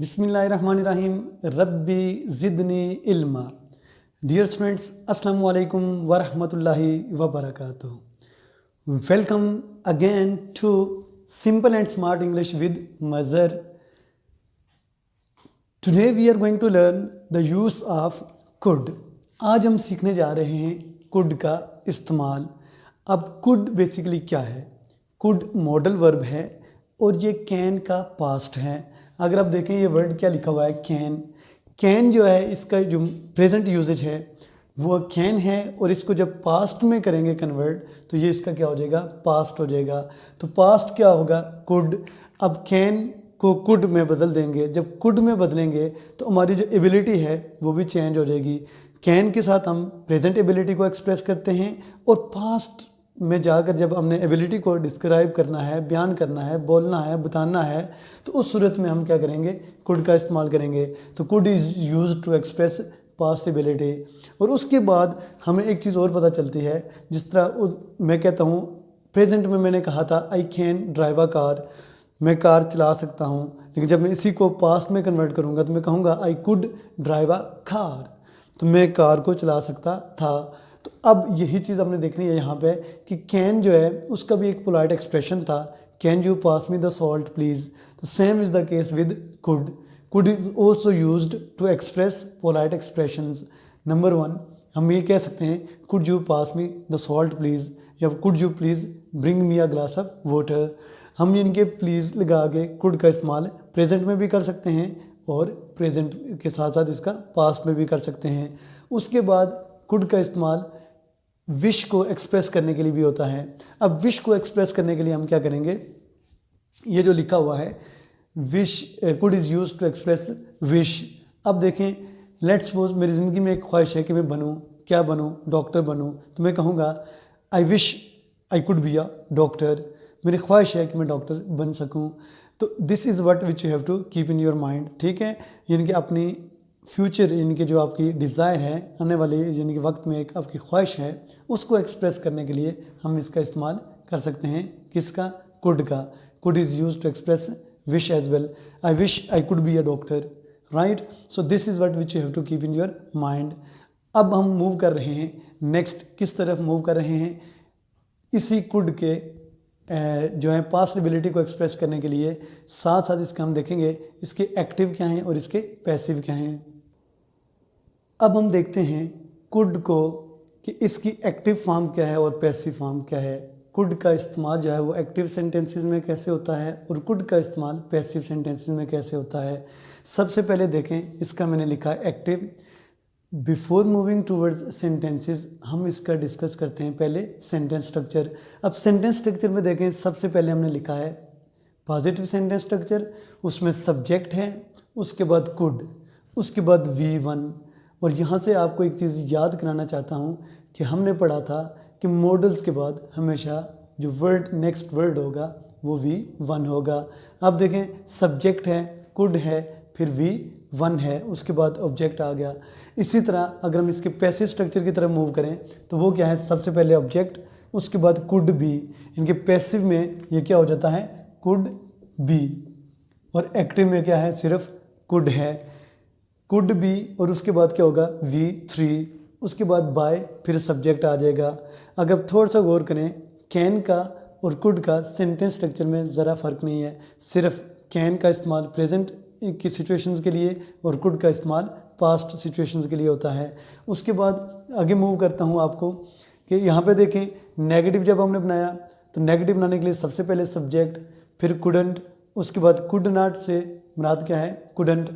बिस्मिल्लाहिर्रहमानिर्रहीम रब्बी ज़िदनी इल्मा। Dear students, अस्सलामु अलैकुम वरहमतुल्लाहि वबरकातुहू। Welcome again to simple and smart English with Mazhar. Today we are going to learn the use of could. आज हम सीखने जा रहे हैं कुड का इस्तेमाल। अब कुड बेसिकली क्या है? कुड मॉडल वर्ब है और ये कैन का पास्ट है। अगर आप देखें ये वर्ड क्या लिखा हुआ है, कैन। कैन जो है इसका जो प्रेजेंट यूजेज है वो कैन है, और इसको जब पास्ट में करेंगे कन्वर्ट तो ये इसका क्या हो जाएगा, पास्ट हो जाएगा। तो पास्ट क्या होगा, कुड। अब कैन को कुड में बदल देंगे। जब कुड में बदलेंगे तो हमारी जो एबिलिटी है वो भी चेंज हो जाएगी। कैन के साथ हम प्रेजेंट एबिलिटी को एक्सप्रेस करते हैं, और पास्ट में जाकर जब हमने एबिलिटी को डिस्क्राइब करना है, बयान करना है, बोलना है, बताना है, तो उस सूरत में हम क्या करेंगे, कुड का इस्तेमाल करेंगे। तो could is used to express past ability. और उसके बाद हमें एक चीज़ और पता चलती है, जिस तरह मैं कहता हूँ प्रेजेंट में मैंने कहा था I can drive a car, मैं कार चला सकता हूँ। लेकिन जब मैं इसी को पास्ट में कन्वर्ट करूँगा तो मैं कहूँगा I could drive a car, तो मैं कार को चला सकता था। तो अब यही चीज़ हमने देखनी है यहाँ पे कि कैन जो है उसका भी एक पोलाइट एक्सप्रेशन था, can you pass me the salt please. तो same is the case with could. Could is also used to express polite expressions. Number 1 हम ये कह सकते हैं could you pass me the salt please, या could you please bring me a glass of water. हम इनके please लगा के कुड का इस्तेमाल प्रेजेंट में भी कर सकते हैं और प्रेजेंट के साथ साथ इसका पास्ट में भी कर सकते हैं। उसके बाद कुड का इस्तेमाल विश को एक्सप्रेस करने के लिए भी होता है। अब विश को एक्सप्रेस करने के लिए हम क्या करेंगे, ये जो लिखा हुआ है wish, could is use to express wish. अब देखें, लेट्स सपोज मेरी ज़िंदगी में एक ख्वाहिश है कि मैं बनूं, क्या बनूं, डॉक्टर बनूं। तो मैं कहूँगा I wish I could be a doctor. मेरी ख्वाहिश है कि मैं डॉक्टर बन सकूं। तो this is what which you have to keep in your mind. ठीक है, यानी कि अपनी फ्यूचर, यानी कि जो आपकी डिज़ायर है आने वाले यानी कि वक्त में एक आपकी ख्वाहिश है, उसको एक्सप्रेस करने के लिए हम इसका इस्तेमाल कर सकते हैं। किसका, कुड का। Could is use to express wish as well. I wish I could be a doctor, right. So this is what which you have to keep in your mind. अब हम मूव कर रहे हैं नेक्स्ट, किस तरफ move कर रहे हैं, इसी कुड के जो है पास्ट एबिलिटी को एक्सप्रेस करने के लिए साथ साथ इसका हम देखेंगे इसके एक्टिव क्या हैं और इसके पैसिव क्या हैं। अब हम देखते हैं कुड को कि इसकी एक्टिव फॉर्म क्या है और पैसिव फॉर्म क्या है। कुड का इस्तेमाल जो है वो एक्टिव सेंटेंसेस में कैसे होता है और कुड का इस्तेमाल पैसिव सेंटेंसेस में कैसे होता है। सबसे पहले देखें, इसका मैंने लिखा active. Before moving towards sentences हम इसका डिस्कस करते हैं पहले सेंटेंस स्ट्रक्चर। अब सेंटेंस स्ट्रक्चर में देखें, सबसे पहले हमने लिखा है पॉजिटिव सेंटेंस स्ट्रक्चर, उसमें सब्जेक्ट है, उसके बाद कुड, उसके बाद V1। और यहाँ से आपको एक चीज़ याद कराना चाहता हूँ कि हमने पढ़ा था कि मॉडल्स के बाद हमेशा जो वर्ड नेक्स्ट वर्ड होगा वो V1 होगा। अब देखें, सब्जेक्ट है, कुड है, फिर V1 है, उसके बाद ऑब्जेक्ट आ गया। इसी तरह अगर हम इसके पैसिव स्ट्रक्चर की तरफ मूव करें तो वो क्या है, सबसे पहले ऑब्जेक्ट, उसके बाद कुड बी। इनके पैसिव में ये क्या हो जाता है, कुड बी, और एक्टिव में क्या है, सिर्फ कुड है, कुड बी, और उसके बाद क्या होगा, V3, उसके बाद बाय, फिर सब्जेक्ट आ जाएगा। अगर थोड़ा सा गौर करें, कैन का और कुड का सेंटेंस स्ट्रक्चर में ज़रा फ़र्क नहीं है, सिर्फ कैन का इस्तेमाल प्रेजेंट की सिचुएशंस के लिए और कुड का इस्तेमाल पास्ट सिचुएशंस के लिए होता है। उसके बाद आगे मूव करता हूँ आपको कि यहाँ पे देखें, नेगेटिव जब हमने बनाया तो नेगेटिव बनाने के लिए सबसे पहले सब्जेक्ट, फिर कुडंट, उसके बाद कुड नॉट से मुराद क्या है, कुडंट,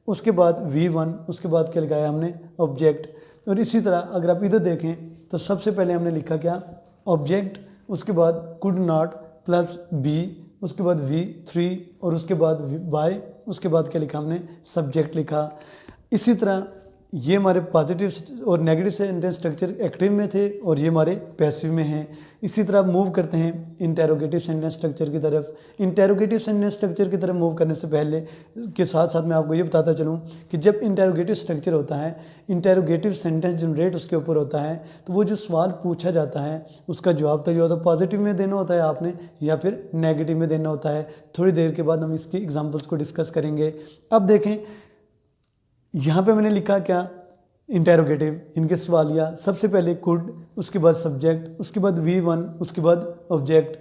उसके बाद V1, उसके बाद क्या लगाया हमने, ऑब्जेक्ट। और इसी तरह अगर आप इधर देखें तो सबसे पहले हमने लिखा क्या, ऑब्जेक्ट, उसके बाद कुड नॉट प्लस बी, उसके बाद V3, और उसके बाद बाय, उसके बाद क्या लिखा हमने, सब्जेक्ट लिखा। इसी तरह ये हमारे पॉजिटिव और नेगेटिव सेंटेंस स्ट्रक्चर एक्टिव में थे और ये हमारे पैसिव में हैं। इसी तरह मूव करते हैं इंटेरोगेटिव सेंटेंस स्ट्रक्चर की तरफ। इंटेरोगेटिव सेंटेंस स्ट्रक्चर की तरफ मूव करने से पहले के साथ साथ मैं आपको ये बताता चलूँ कि जब इंटेरोगेटिव स्ट्रक्चर होता है, इंटेरोगेटिव सेंटेंस जनरेट उसके ऊपर होता है, तो वो जो सवाल पूछा जाता है उसका जवाब तो जो होता है पॉजिटिव में देना होता है आपने या फिर नेगेटिव में देना होता है। थोड़ी देर के बाद हम इसकी एग्जाम्पल्स को डिस्कस करेंगे। अब देखें यहाँ पे मैंने लिखा क्या, इंटेरोगेटिव, इनके सवालिया, सबसे पहले कुड, उसके बाद सब्जेक्ट, उसके बाद V1, उसके बाद ऑब्जेक्ट।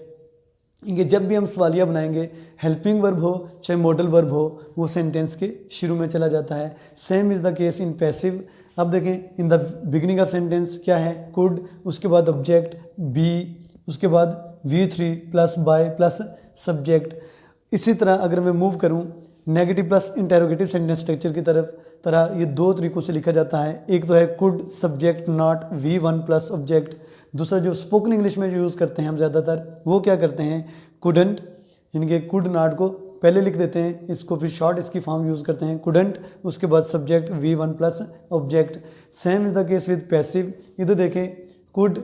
इनके जब भी हम सवालिया बनाएंगे, हेल्पिंग वर्ब हो चाहे मॉडल वर्ब हो, वो सेंटेंस के शुरू में चला जाता है। Same is the case in passive. अब देखें in the beginning of sentence क्या है, कुड, उसके बाद ऑब्जेक्ट बी, उसके बाद V3 plus by plus subject. इसी तरह अगर मैं मूव करूँ negative plus interrogative sentence structure की तरह ये दो तरीक़ों से लिखा जाता है। एक तो है could subject not V1 plus object. दूसरा जो स्पोकन इंग्लिश में यूज़ करते हैं हम ज़्यादातर, वो क्या करते हैं, कुडंट, इनके कुड नॉट को पहले लिख देते हैं, इसको फिर शॉर्ट इसकी फॉर्म यूज़ करते हैं कुडंट, उसके बाद subject V1 plus object. Same is the case with passive. इधर देखें कुड,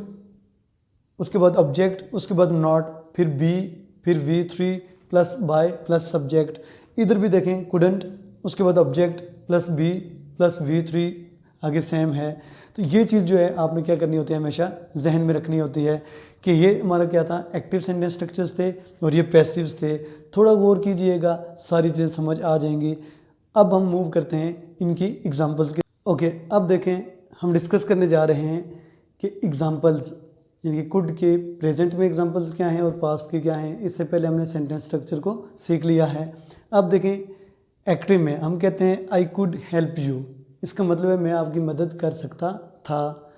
उसके बाद ऑब्जेक्ट, उसके बाद नॉट, फिर बी, फिर V3 plus by plus subject. इधर भी देखें कुडंट, उसके बाद object plus B plus V3 आगे सेम है। तो ये चीज़ जो है आपने क्या करनी होती है, हमेशा जहन में रखनी होती है कि ये हमारा क्या था, एक्टिव सेंटेंस स्ट्रक्चर्स थे और ये पैसिव्स थे। थोड़ा गौर कीजिएगा, सारी चीज़ें समझ आ जाएंगी। अब हम मूव करते हैं इनकी एग्जांपल्स के। ओके, अब देखें हम डिस्कस करने जा रहे हैं कि एग्जांपल्स, यानी कि कुड के प्रेजेंट में एग्जांपल्स क्या हैं और पास्ट के क्या हैं। इससे पहले हमने सेंटेंस स्ट्रक्चर को सीख लिया है। अब देखें एक्टिव में हम कहते हैं आई कुड हेल्प यू, इसका मतलब है मैं आपकी मदद कर सकता था।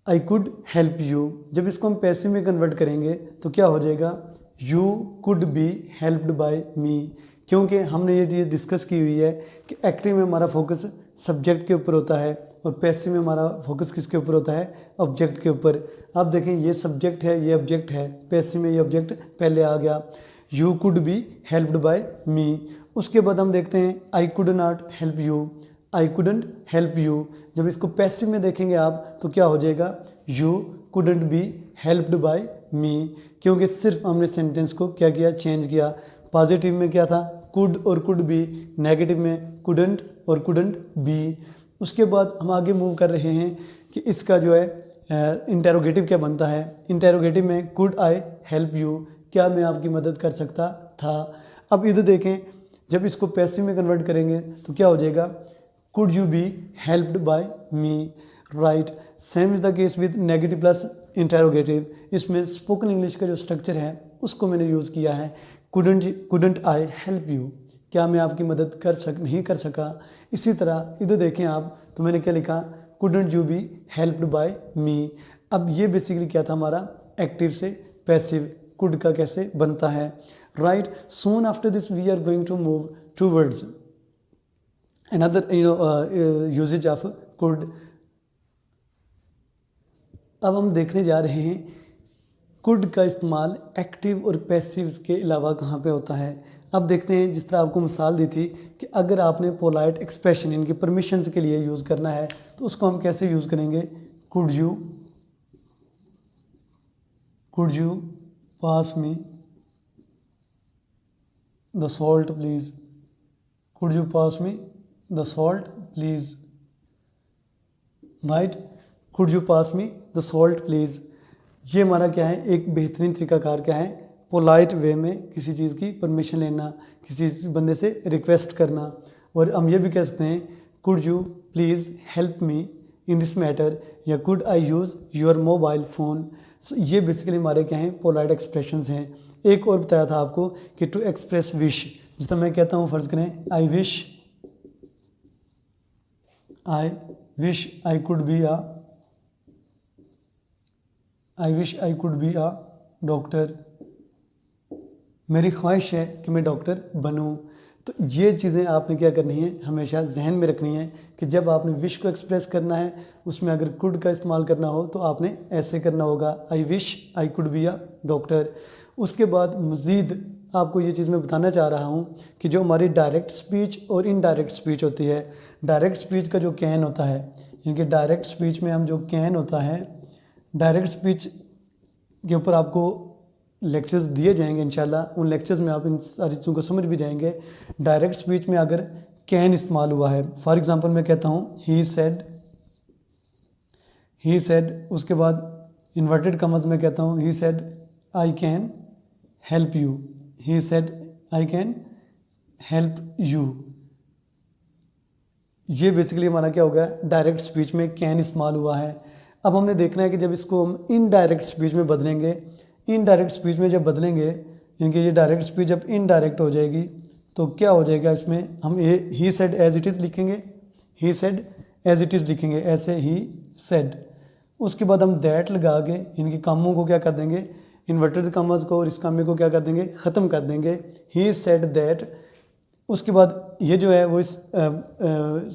I could help you. जब इसको हम पैसिव में कन्वर्ट करेंगे तो क्या हो जाएगा, you could be helped by me, क्योंकि हमने ये चीज़ डिस्कस की हुई है कि एक्टिव में हमारा फोकस सब्जेक्ट के ऊपर होता है और पैसिव में हमारा फोकस किसके ऊपर होता है, ऑब्जेक्ट के ऊपर। अब देखें ये सब्जेक्ट है, ये ऑब्जेक्ट है, पैसिव में ये ऑब्जेक्ट पहले आ गया, you could be helped by me. उसके बाद हम देखते हैं I could not help you, I couldn't help you. जब इसको पैसिव में देखेंगे आप तो क्या हो जाएगा, you couldn't be helped by me, क्योंकि सिर्फ हमने सेंटेंस को क्या किया, चेंज किया। पॉजिटिव में क्या था, कुड और कुड बी, नेगेटिव में कुडंट और कुडंट बी। उसके बाद हम आगे मूव कर रहे हैं कि इसका जो है इंटेरोगेटिव क्या बनता है। इंटेरोगेटिव में कुड आई हेल्प यू, क्या मैं आपकी मदद कर सकता था। अब इधर देखें जब इसको पैसिव में कन्वर्ट करेंगे तो क्या हो जाएगा, could you be helped by me, right. Same is the case with negative plus interrogative. इसमें स्पोकन इंग्लिश का जो स्ट्रक्चर है उसको मैंने यूज़ किया है। कुडंट आई हेल्प यू, क्या मैं आपकी मदद नहीं कर सका। इसी तरह इधर देखें आप तो मैंने क्या लिखा, couldn't you be helped by me. अब ये बेसिकली क्या था हमारा, एक्टिव से पैसिव कुड का कैसे बनता है, right. Soon after this we are going to move towards another usages of could. अब हम देखने जा रहे हैं कुड का इस्तेमाल एक्टिव और पैसिव के अलावा कहाँ पे होता है। अब देखते हैं, जिस तरह आपको मिसाल दी थी कि अगर आपने पोलाइट एक्सप्रेशन इनके परमिशंस के लिए यूज़ करना है तो उसको हम कैसे यूज़ करेंगे, could you pass me the salt please, could you pass me the salt please, right. Could you pass me the salt please. ये हमारा क्या है, एक बेहतरीन तरीकाकार क्या है, पोलाइट वे में किसी चीज़ की परमिशन लेना, किसी बंदे से रिक्वेस्ट करना। और हम ये भी कह सकते हैं could you please help me in this matter, या could I use your mobile phone. So ये बेसिकली हमारे क्या हैं, पोलाइट एक्सप्रेशंस हैं। एक और बताया था आपको कि टू एक्सप्रेस विश, जिस तरह मैं कहता हूँ, फ़र्ज़ करें I wish I could be a doctor, मेरी ख्वाहिश है कि मैं डॉक्टर बनूं। तो ये चीज़ें आपने क्या करनी है, हमेशा जहन में रखनी है कि जब आपने विश को एक्सप्रेस करना है उसमें अगर कुड का इस्तेमाल करना हो तो आपने ऐसे करना होगा, I wish I could be a doctor. उसके बाद मज़ीद आपको ये चीज़ मैं बताना चाह रहा हूँ कि जो हमारी डायरेक्ट स्पीच और इनडायरेक्ट स्पीच होती है, डायरेक्ट स्पीच का जो कैन होता है, यानी कि डायरेक्ट स्पीच में हम जो कैन होता है, डायरेक्ट स्पीच के ऊपर आपको लेक्चर्स दिए जाएंगे इंशाल्लाह। उन लेक्चर्स में आप इन सारी चीज़ों को समझ भी जाएंगे। डायरेक्ट स्पीच में अगर कैन इस्तेमाल हुआ है, फॉर एग्जांपल मैं कहता हूँ ही सेड, उसके बाद इन्वर्टेड कॉमर्स में कहता हूँ he said I can help you, he said I can help you. ये बेसिकली हमारा क्या होगा, डायरेक्ट स्पीच में कैन इस्तेमाल हुआ है। अब हमने देखना है कि जब इसको हम इनडायरेक्ट स्पीच में बदलेंगे, इनडायरेक्ट स्पीच में जब बदलेंगे, यानी कि ये डायरेक्ट स्पीच जब इनडायरेक्ट हो जाएगी तो क्या हो जाएगा, इसमें हम he said as it is लिखेंगे, he said as it is लिखेंगे, ऐसे ही सेड। उसके बाद हम दैट लगा के इनके कामों को क्या कर देंगे, इन्वर्टेड कामर्स को और इस कामे को क्या कर देंगे, ख़त्म कर देंगे, ही सेड दैट। उसके बाद ये जो है वो इस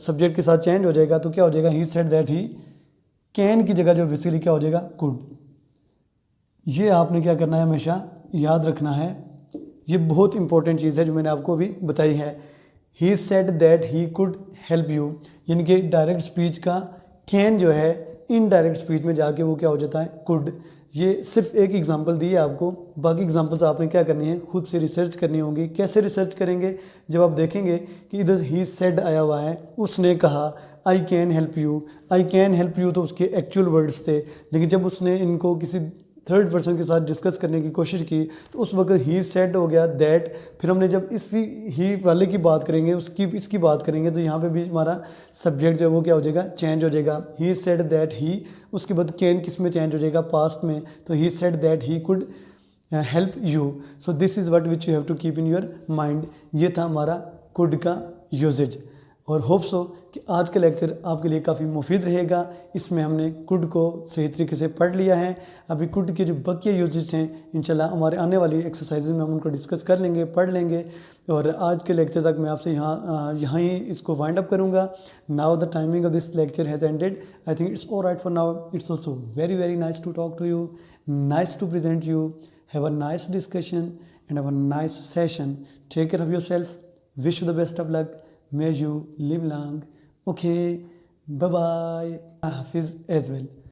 सब्जेक्ट के साथ चेंज हो जाएगा, तो क्या हो जाएगा, ही सेड दैट ही कैन की जगह जो बेसिकली क्या हो जाएगा, कुड। ये आपने क्या करना है, हमेशा याद रखना है। ये बहुत इंपॉर्टेंट चीज़ है जो मैंने आपको अभी बताई है। ही said that he could help you, यानी कि डायरेक्ट स्पीच का कैन जो है इनडायरेक्ट स्पीच में जाके वो क्या हो जाता है, कुड। ये सिर्फ एक एग्जांपल दी है आपको, बाकी एग्जांपल्स आपने क्या करनी है, खुद से रिसर्च करनी होगी। कैसे रिसर्च करेंगे, जब आप देखेंगे कि इधर ही सेड आया हुआ है, उसने कहा I can help you, I can help you तो उसके एक्चुअल वर्ड्स थे, लेकिन जब उसने इनको किसी थर्ड पर्सन के साथ डिस्कस करने की कोशिश की तो उस वक्त ही सेड हो गया दैट। फिर हमने जब इसी ही वाले की बात करेंगे, इसकी बात करेंगे, तो यहाँ पे भी हमारा सब्जेक्ट जो है वो क्या हो जाएगा, चेंज हो जाएगा। ही सेड दैट ही, उसके बाद कैन किस में चेंज हो जाएगा, पास्ट में, तो he said that he could help you. So this is what which you have to keep in your mind. ये था हमारा कुड का यूजेज, और होप सो कि आज का लेक्चर आपके लिए काफ़ी मुफीद रहेगा। इसमें हमने कुड को सही तरीके से पढ़ लिया है। अभी कुड के जो बकिया यूजेज हैं इंशाल्लाह हमारे आने वाली एक्सरसाइजेज में हम उनको डिस्कस कर लेंगे, पढ़ लेंगे। और आज के लेक्चर तक मैं आपसे यहाँ ही इसको वाइंड अप करूँगा। Now the timing of this lecture has ended. I think it's alright for now. It's also very very nice to talk to you, nice to present you. Have a nice discussion and have a nice session. Take care of your self. Wish you the best of luck. May you live long. Okay, bye bye. Hafiz as well.